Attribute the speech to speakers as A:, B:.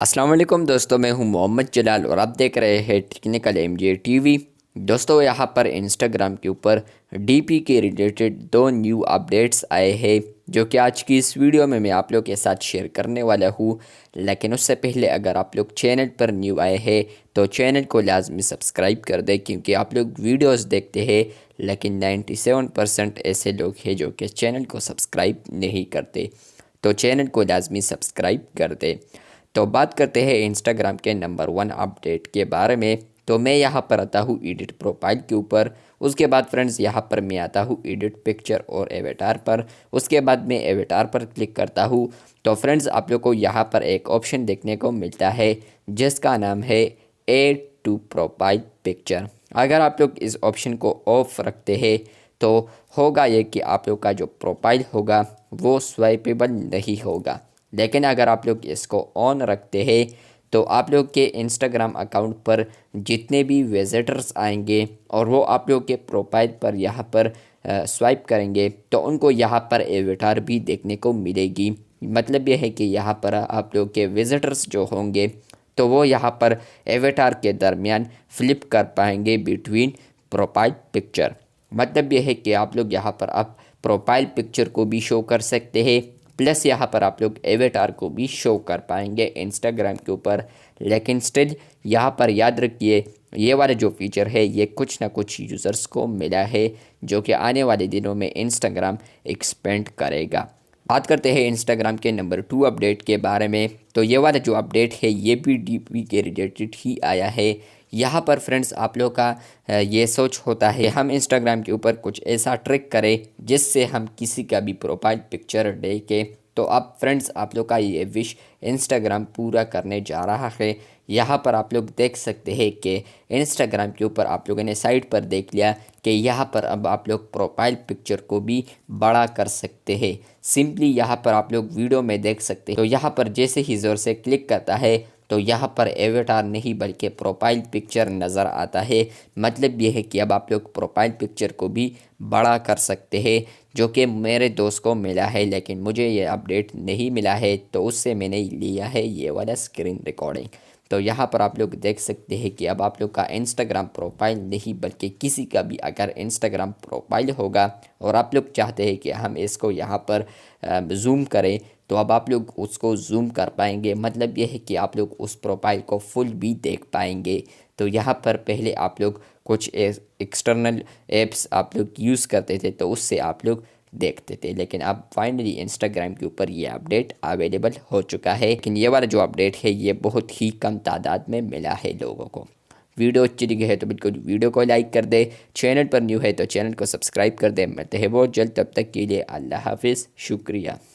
A: अस्सलाम वालेकुम दोस्तों, मैं हूं मोहम्मद जलाल और आप देख रहे हैं टेक्निकल एमजे टीवी। दोस्तों, यहां पर इंस्टाग्राम के ऊपर डीपी के रिलेटेड दो न्यू अपडेट्स आए हैं जो कि आज की इस वीडियो में मैं आप लोग के साथ शेयर करने वाला हूं। लेकिन उससे पहले अगर आप लोग चैनल पर न्यू आए हैं तो चैनल को लाजमी सब्सक्राइब कर दें, क्योंकि आप लोग वीडियोस देखते हैं लेकिन 97% ऐसे लोग हैं जो कि चैनल को सब्सक्राइब नहीं करते। तो चैनल को लाजमी सब्सक्राइब कर दें। तो बात करते हैं इंस्टाग्राम के नंबर 1 अपडेट के बारे में। तो मैं यहाँ पर आता हूँ एडिट प्रोफाइल के ऊपर। उसके बाद फ्रेंड्स यहाँ पर मैं आता हूँ एडिट पिक्चर और एवेटार पर। उसके बाद मैं एवेटार पर क्लिक करता हूँ तो फ्रेंड्स आप लोग को यहाँ पर एक ऑप्शन देखने को मिलता है जिसका नाम है ऐड टू प्रोफाइल पिक्चर। अगर आप लोग इस ऑप्शन को ऑफ रखते हैं तो होगा ये कि आप लोग का जो प्रोफाइल होगा वो स्वाइपेबल नहीं होगा। लेकिन अगर आप लोग इसको ऑन रखते हैं तो आप लोग के इंस्टाग्राम अकाउंट पर जितने भी विजिटर्स आएंगे और वो आप लोग के प्रोफाइल पर यहाँ पर स्वाइप करेंगे तो उनको यहाँ पर एवेटार भी देखने को मिलेगी। मतलब यह है कि यहाँ पर आप लोग के विजिटर्स जो होंगे तो वो यहाँ पर एवेटार के दरमियान फ्लिप कर पाएंगे बिटवीन प्रोफाइल पिक्चर। मतलब यह है कि आप लोग यहाँ पर आप प्रोफाइल पिक्चर को भी शो कर सकते हैं, प्लस यहाँ पर आप लोग एवेटार को भी शो कर पाएंगे इंस्टाग्राम के ऊपर। लेकिन स्टिल यहाँ पर याद रखिए, ये वाला जो फीचर है ये कुछ ना कुछ यूज़र्स को मिला है जो कि आने वाले दिनों में इंस्टाग्राम एक्सपेंड करेगा। बात करते हैं इंस्टाग्राम के नंबर 2 अपडेट के बारे में। तो ये वाला जो अपडेट है ये भी डीपी के रिलेटेड ही आया है। यहाँ पर फ्रेंड्स आप लोग का ये सोच होता है हम इंस्टाग्राम के ऊपर कुछ ऐसा ट्रिक करें जिससे हम किसी का भी प्रोफाइल पिक्चर देके। तो अब फ्रेंड्स आप लोग का ये विश इंस्टाग्राम पूरा करने जा रहा है। यहाँ पर आप लोग देख सकते हैं कि इंस्टाग्राम के ऊपर आप लोगों ने साइट पर देख लिया कि यहाँ पर अब आप लोग प्रोफाइल पिक्चर को भी बड़ा कर सकते हैं। सिंपली यहाँ पर आप लोग वीडियो में देख सकते हैं। तो यहाँ पर जैसे ही ज़ोर से क्लिक करता है तो यहाँ पर एवेटार नहीं बल्कि प्रोफाइल पिक्चर नज़र आता है। मतलब ये है कि अब आप लोग प्रोफाइल पिक्चर को भी बड़ा कर सकते हैं, जो कि मेरे दोस्त को मिला है लेकिन मुझे ये अपडेट नहीं मिला है तो उससे मैंने लिया है ये वाला स्क्रीन रिकॉर्डिंग। तो यहाँ पर आप लोग देख सकते हैं कि अब आप लोग का इंस्टाग्राम प्रोफाइल नहीं बल्कि किसी का भी अगर इंस्टाग्राम प्रोफाइल होगा और आप लोग चाहते हैं कि हम इसको यहाँ पर जूम करें तो अब आप लोग उसको जूम कर पाएंगे। मतलब यह है कि आप लोग उस प्रोफाइल को फुल भी देख पाएंगे। तो यहाँ पर पहले आप लोग कुछ एक्सटर्नल ऐप्स आप लोग यूज़ करते थे तो उससे आप लोग देखते थे, लेकिन अब फाइनली इंस्टाग्राम के ऊपर ये अपडेट अवेलेबल हो चुका है। लेकिन ये वाला जो अपडेट है ये बहुत ही कम तादाद में मिला है लोगों को। वीडियो अच्छी लगी है तो बिल्कुल वीडियो को लाइक कर दे। चैनल पर न्यू है तो चैनल को सब्सक्राइब कर दे। मिलते हैं बहुत जल्द, तब तक के लिए अल्लाह हाफिज़, शुक्रिया।